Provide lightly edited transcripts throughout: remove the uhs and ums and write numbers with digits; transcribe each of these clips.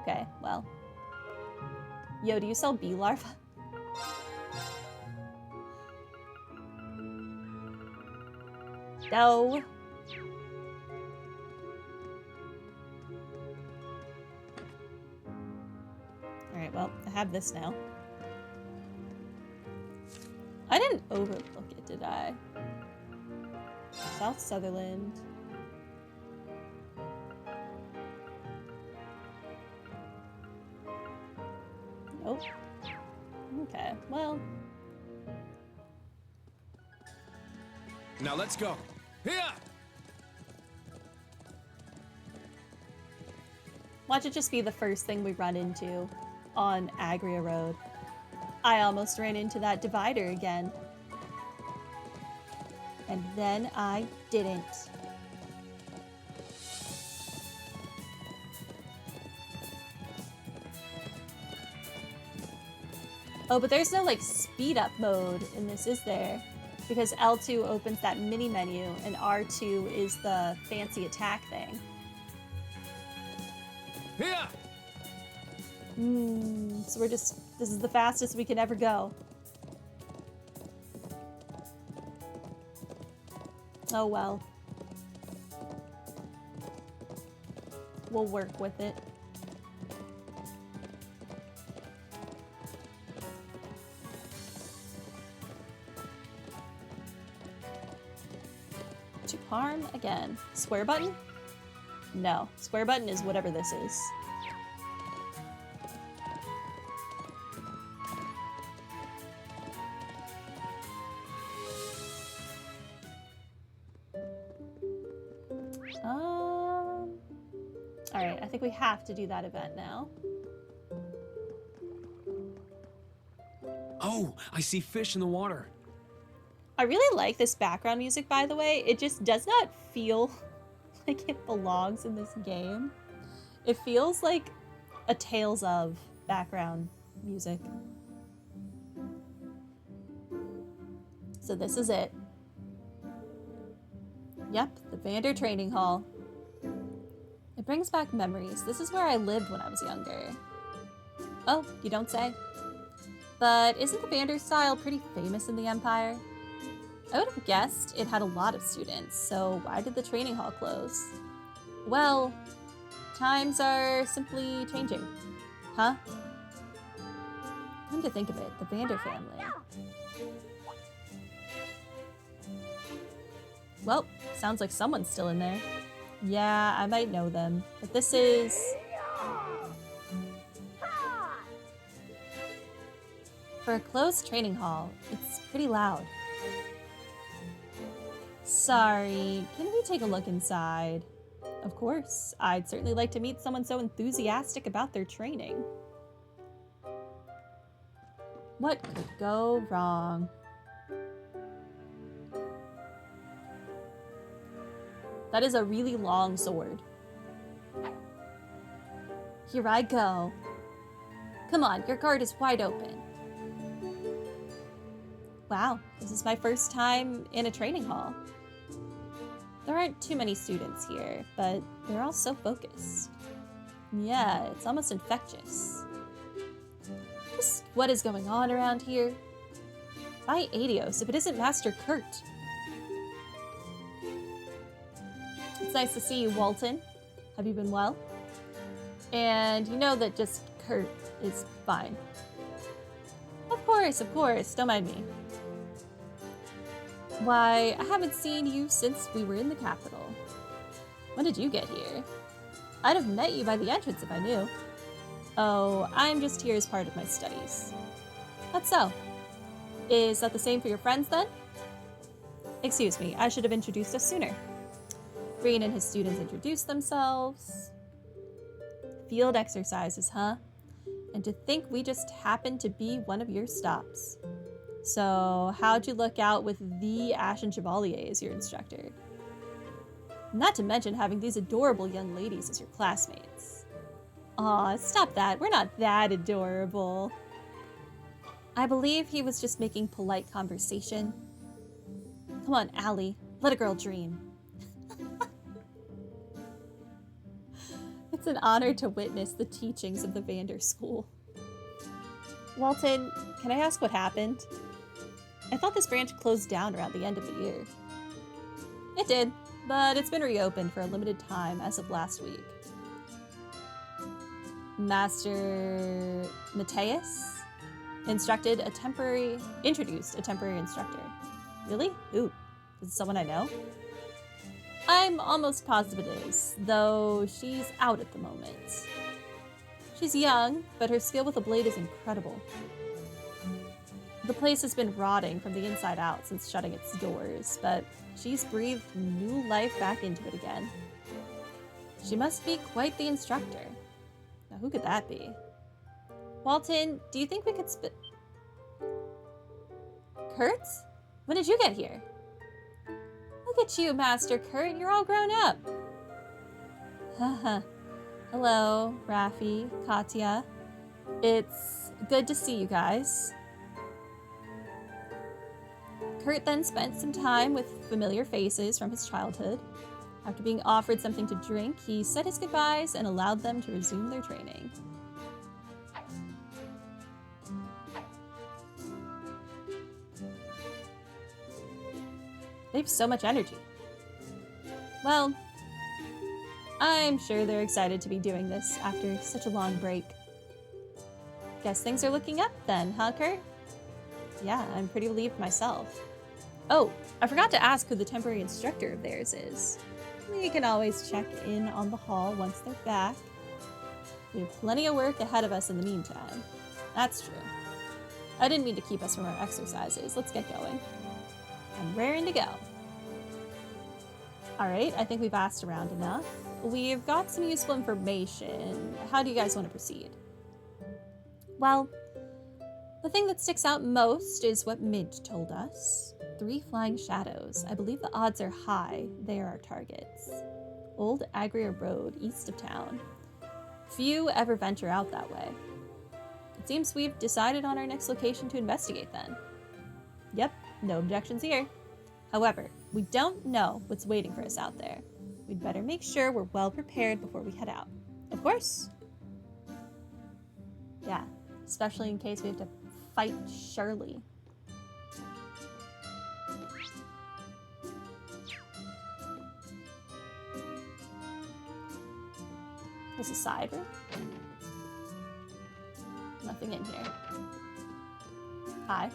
Okay, well. Yo, do you sell bee larvae? No. Alright, well, I have this now. I didn't overlook it, did I? South Sutherland. Nope. Okay, well. Now let's go. Here! Watch it just be the first thing we run into on Agria Road. I almost ran into that divider again. And then I didn't. Oh, but there's no, like, speed-up mode in this, is there? Because L2 opens that mini menu, and R2 is the fancy attack thing. Here! So we're just... This is the fastest we can ever go. Oh, well. We'll work with it. To harm again. Square button? No. Square button is whatever this is. Alright, I think we have to do that event now. Oh, I see fish in the water. I really like this background music, by the way. It just does not feel like it belongs in this game. It feels like a Tales of background music. So this is it. Yep, the Vander Training Hall. It brings back memories. This is where I lived when I was younger. Oh, you don't say? But isn't the Vander style pretty famous in the Empire? I would have guessed it had a lot of students, so why did the training hall close? Well, times are simply changing. Huh? Come to think of it, the Vander family. Well, sounds like someone's still in there. Yeah, I might know them, but this is... For a closed training hall, it's pretty loud. Sorry, can we take a look inside? Of course, I'd certainly like to meet someone so enthusiastic about their training. What could go wrong? That is a really long sword. Here I go. Come on, your guard is wide open. Wow, this is my first time in a training hall. There aren't too many students here, but they're all so focused. Yeah, it's almost infectious. Just what is going on around here? By Adios, if it isn't Master Kurt. It's nice to see you, Walton. Have you been well? And you know that just Kurt is fine. Of course, don't mind me. Why, I haven't seen you since we were in the capital. When did you get here? I'd have met you by the entrance if I knew. Oh, I'm just here as part of my studies. That's so. Is that the same for your friends then? Excuse me, I should have introduced us sooner. Green and his students introduced themselves. Field exercises, huh? And to think we just happened to be one of your stops. So, how'd you look out with the Ashen Chevalier as your instructor? Not to mention having these adorable young ladies as your classmates. Aw, stop that. We're not that adorable. I believe he was just making polite conversation. Come on, Allie. Let a girl dream. The It's an honor to witness the teachings of the Vander School. Walton, can I ask what happened? I thought this branch closed down around the end of the year. It did, but it's been reopened for a limited time as of last week. Master Mateus introduced a temporary instructor. Really? Who? Is it someone I know? I'm almost positive it is, though she's out at the moment. She's young, but her skill with a blade is incredible. The place has been rotting from the inside out since shutting its doors, but she's breathed new life back into it again. She must be quite the instructor. Now, who could that be? Walton, do you think we could Kurt? When did you get here? Look at you, Master Kurt. You're all grown up. Haha. Hello, Raffi, Katya. It's good to see you guys. Kurt then spent some time with familiar faces from his childhood. After being offered something to drink, he said his goodbyes and allowed them to resume their training. They have so much energy. Well, I'm sure they're excited to be doing this after such a long break. Guess things are looking up then, huh, Kurt? Yeah, I'm pretty relieved myself. Oh, I forgot to ask who the temporary instructor of theirs is. We can always check in on the hall once they're back. We have plenty of work ahead of us in the meantime. That's true. I didn't mean to keep us from our exercises. Let's get going. I'm raring to go. Alright, I think we've asked around enough. We've got some useful information. How do you guys want to proceed? Well, the thing that sticks out most is what Mint told us. 3 flying shadows. I believe the odds are high. They are our targets. Old Agria Road, east of town. Few ever venture out that way. It seems we've decided on our next location to investigate then. Yep, no objections here. However, we don't know what's waiting for us out there. We'd better make sure we're well prepared before we head out. Of course. Yeah, especially in case we have to fight Shirley. There's a side room. Nothing in here. Hi.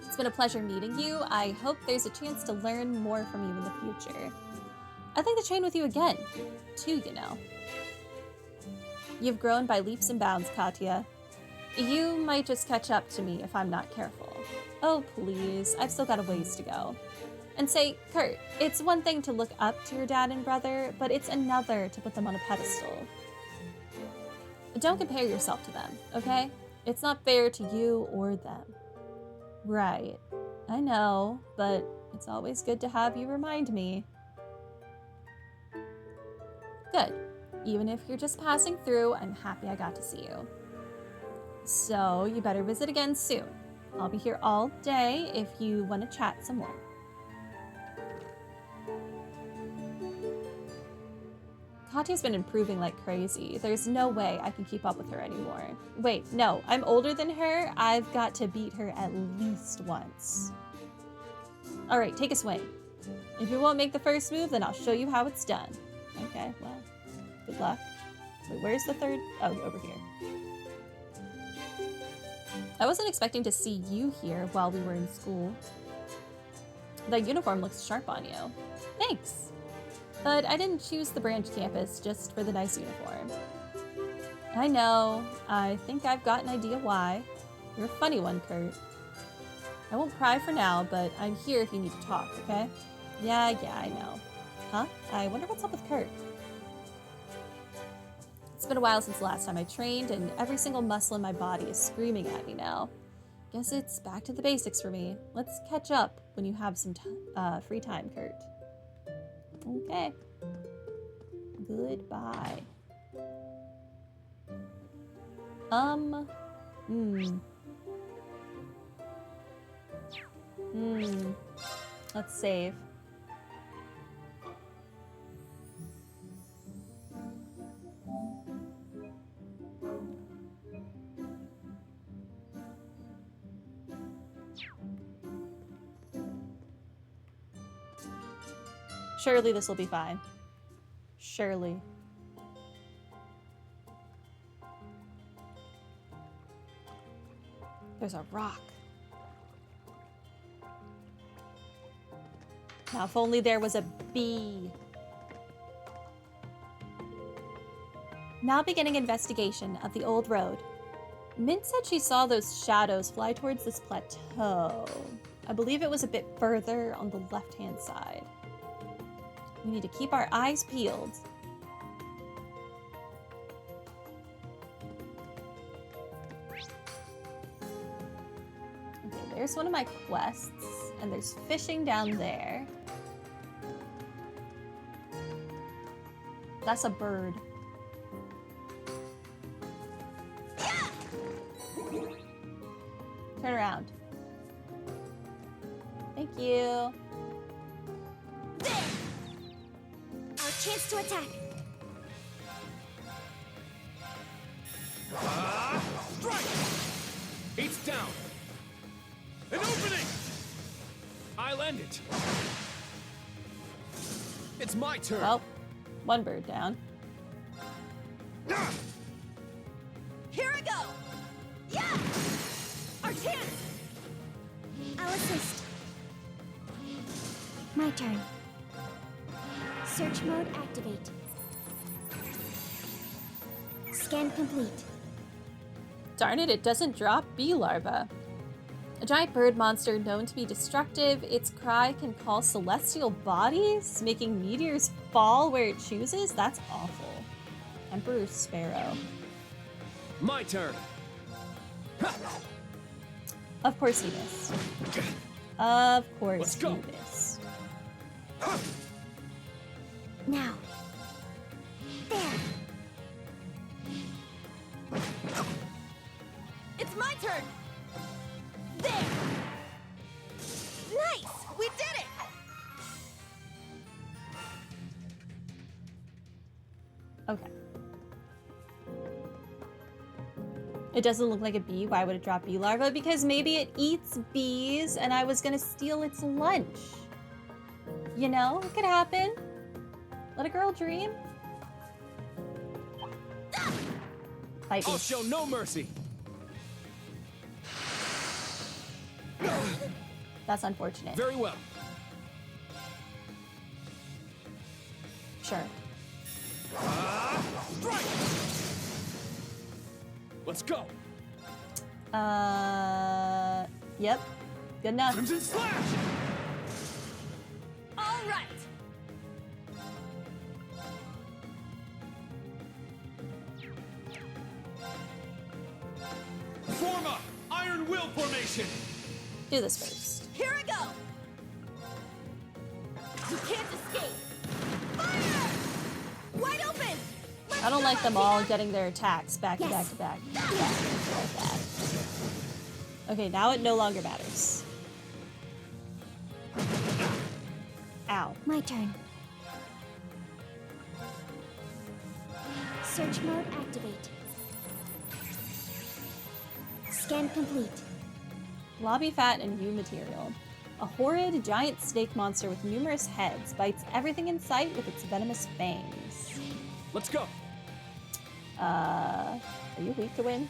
It's been a pleasure meeting you. I hope there's a chance to learn more from you in the future. I'd like to train with you again, too, you know. You've grown by leaps and bounds, Katya. You might just catch up to me if I'm not careful. Oh, please. I've still got a ways to go. And say, Kurt, it's one thing to look up to your dad and brother, but it's another to put them on a pedestal. Don't compare yourself to them, okay? It's not fair to you or them. Right. I know, but it's always good to have you remind me. Good. Even if you're just passing through, I'm happy I got to see you. So, you better visit again soon. I'll be here all day if you want to chat some more. Katya's been improving like crazy. There's no way I can keep up with her anymore. Wait, no, I'm older than her. I've got to beat her at least once. All right, take a swing. If you won't make the first move, then I'll show you how it's done. Okay, well, good luck. Wait, where's the third? Oh, over here. I wasn't expecting to see you here while we were in school. That uniform looks sharp on you. Thanks. But I didn't choose the branch campus just for the nice uniform. I know. I think I've got an idea why. You're a funny one, Kurt. I won't cry for now, but I'm here if you need to talk, okay? Yeah, I know. Huh? I wonder what's up with Kurt. It's been a while since the last time I trained, and every single muscle in my body is screaming at me now. Guess it's back to the basics for me. Let's catch up when you have some free time, Kurt. Okay. Goodbye. Let's save. Surely this will be fine. Surely. There's a rock. Now, if only there was a bee. Now beginning investigation of the old road. Mint said she saw those shadows fly towards this plateau. I believe it was a bit further on the left-hand side. We need to keep our eyes peeled. Okay, there's one of my quests, and there's fishing down there. That's a bird. Turn around. Thank you. There! Our chance to attack. Strike! It's down. An opening! I'll end it. It's my turn. Well, one bird down. Here I go! Yeah! Our chance! I'll assist. My turn. Search mode activate. Scan complete. Darn it, it doesn't drop bee larvae. A giant bird monster known to be destructive, its cry can call celestial bodies, making meteors fall where it chooses? That's awful. Emperor Sparrow. My turn. Of course he missed. Of course Let's go. he missed. Now. There. It's my turn. There. Nice. We did it. Okay. It doesn't look like a bee. Why would it drop bee larvae? Because maybe it eats bees and I was gonna steal its lunch. You know, it could happen. Let a girl dream. Fight me. I'll show no mercy. That's unfortunate. Very well. Sure. Strike! Let's go. Yep. Good enough. Crimson Slash! All right. Form up! Iron Will formation! Do this first. Here I go. You can't escape. Fire! Wide open. I don't like them all getting their attacks back to Yes. back to back. Like that. Okay, now it no longer matters. Ow. My turn. Search mode activate. Scan complete. Lobby fat and hue material. A horrid giant snake monster with numerous heads bites everything in sight with its venomous fangs. Let's go. Are you weak to wind?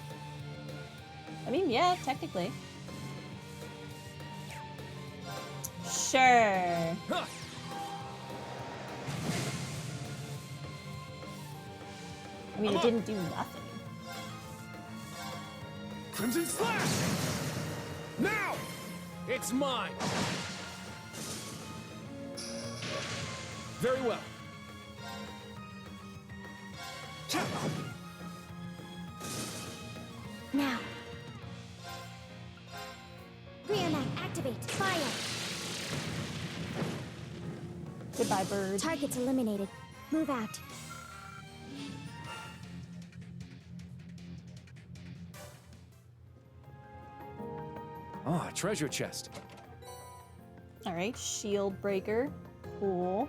I mean, yeah, technically. Sure. Huh. I mean, I'm it up. didn't do nothing. Crimson Slash! Now! It's mine! Very well. Now. Reenact activate. Fire. Goodbye, bird. Targets eliminated. Move out. Ah, treasure chest. All right, shield breaker. Cool.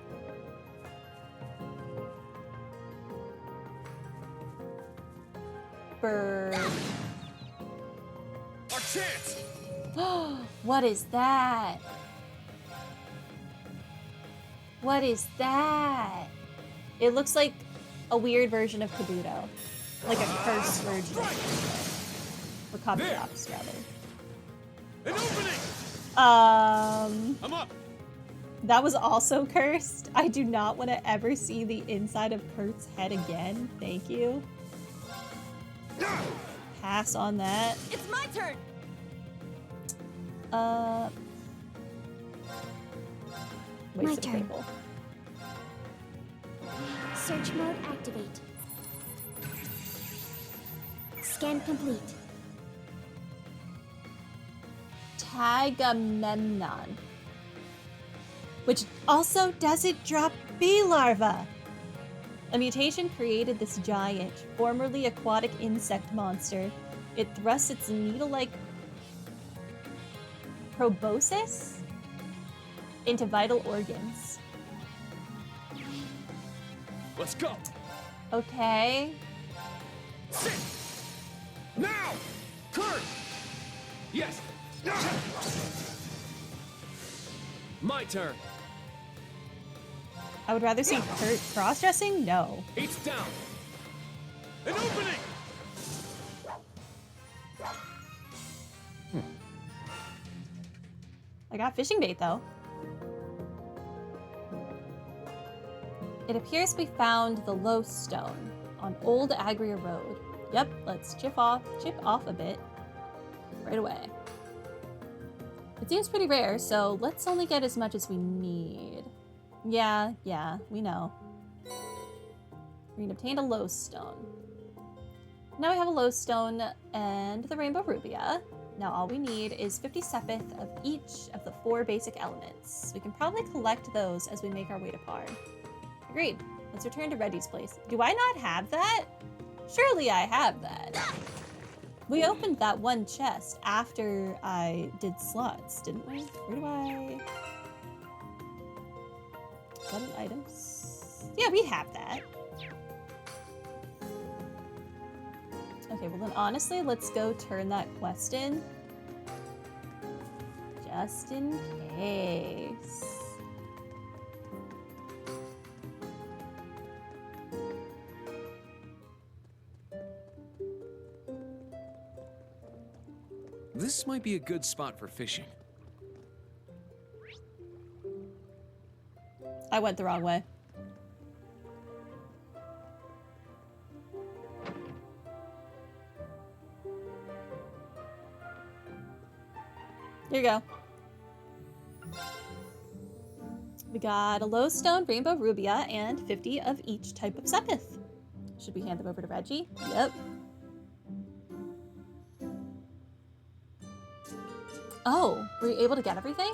Bird. Our chance! What is that? What is that? It looks like a weird version of Kabuto. Like a cursed version of Kabuto. Or Kabutops, rather. An opening! Um... I'm up! That was also cursed. I do not want to ever see the inside of Kurt's head again. Thank you. Pass on that. It's my turn. Waste My of a turn. critical. Search mode activate. Scan complete. Tagamemnon. Which also doesn't drop bee larva. A mutation created this giant, formerly aquatic insect monster. It thrusts its needle-like proboscis into vital organs. Let's go! Okay. Sit! Now! Kurt! Yes! My turn! I would rather see Kurt cross-dressing? No. Eight's down! An opening! I got fishing bait, though. It appears we found the Lowstone on Old Agria Road. Yep, let's chip off a bit right away. It seems pretty rare, so let's only get as much as we need. Yeah, we know. We obtained a Lowstone. Now we have a Lowstone and the Rainbow Rubia. Now all we need is 50 sepith of each of the 4 basic elements. We can probably collect those as we make our way to Par. Agreed. Let's return to Reddy's place. Do I not have that? Surely I have that. We opened that one chest after I did slots, didn't we? Where do I... Button items? Yeah, we have that. Okay, well then honestly, let's go turn that quest in. Just in case. This might be a good spot for fishing. I went the wrong way. Here you go. We got a Lowstone, Rainbow Rubia, and 50 of each type of sepith. Should we hand them over to Reggie? Yep. Oh, were you able to get everything?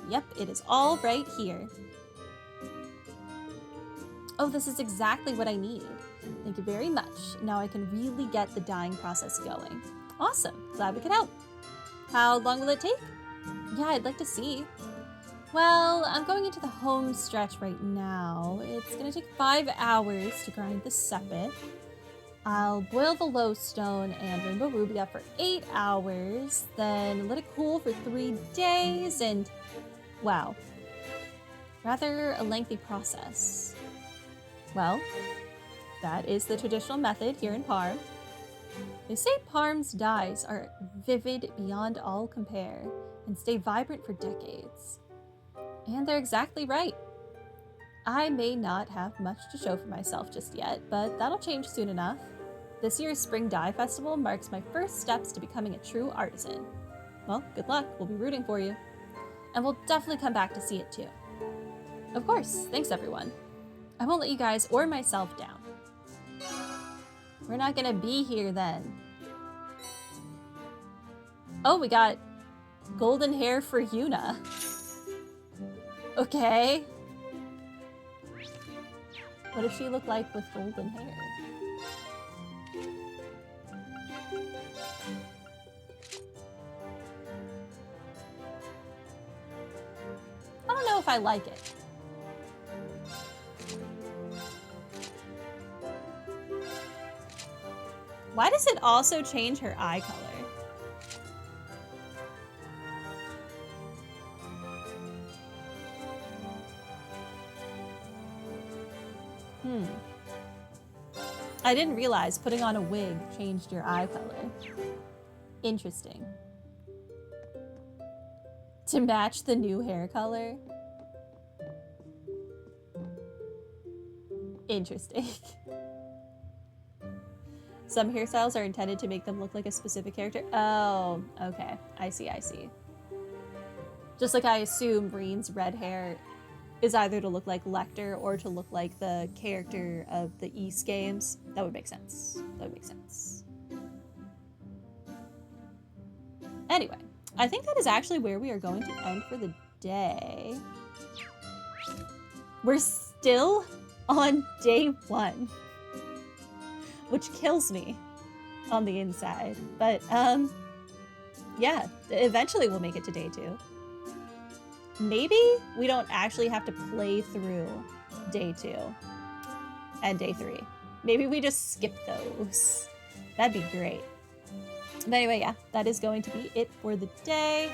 Yep, it is all right here. Oh, this is exactly what I need. Thank you very much. Now I can really get the dyeing process going. Awesome, glad we could help. How long will it take? Yeah, I'd like to see. Well, I'm going into the home stretch right now. It's gonna take 5 hours to grind the sepith. I'll boil the Lowstone and Rainbow Rubia for 8 hours, then let it cool for 3 days, and wow. Rather a lengthy process. Well, that is the traditional method here in Parm. They say Parm's dyes are vivid beyond all compare and stay vibrant for decades. And they're exactly right. I may not have much to show for myself just yet, but that'll change soon enough. This year's Spring Dye Festival marks my first steps to becoming a true artisan. Well, good luck, we'll be rooting for you. And we'll definitely come back to see it too. Of course, thanks everyone. I won't let you guys or myself down. We're not gonna be here then. Oh, we got golden hair for Yuna. Okay. What does she look like with golden hair? I don't know if I like it. Why does it also change her eye color? I didn't realize putting on a wig changed your eye color. Interesting. To match the new hair color? Interesting. Some hairstyles are intended to make them look like a specific character. Oh, okay. I see, I see. Just like I assume Breen's red hair is either to look like Lecter or to look like the character of the East games. That would make sense. That would make sense. Anyway, I think that is actually where we are going to end for the day. We're still on day 1, which kills me on the inside. But, yeah, eventually we'll make it to day 2. Maybe we don't actually have to play through day 2 and day 3. Maybe we just skip those. That'd be great. But anyway, yeah, that is going to be it for the day.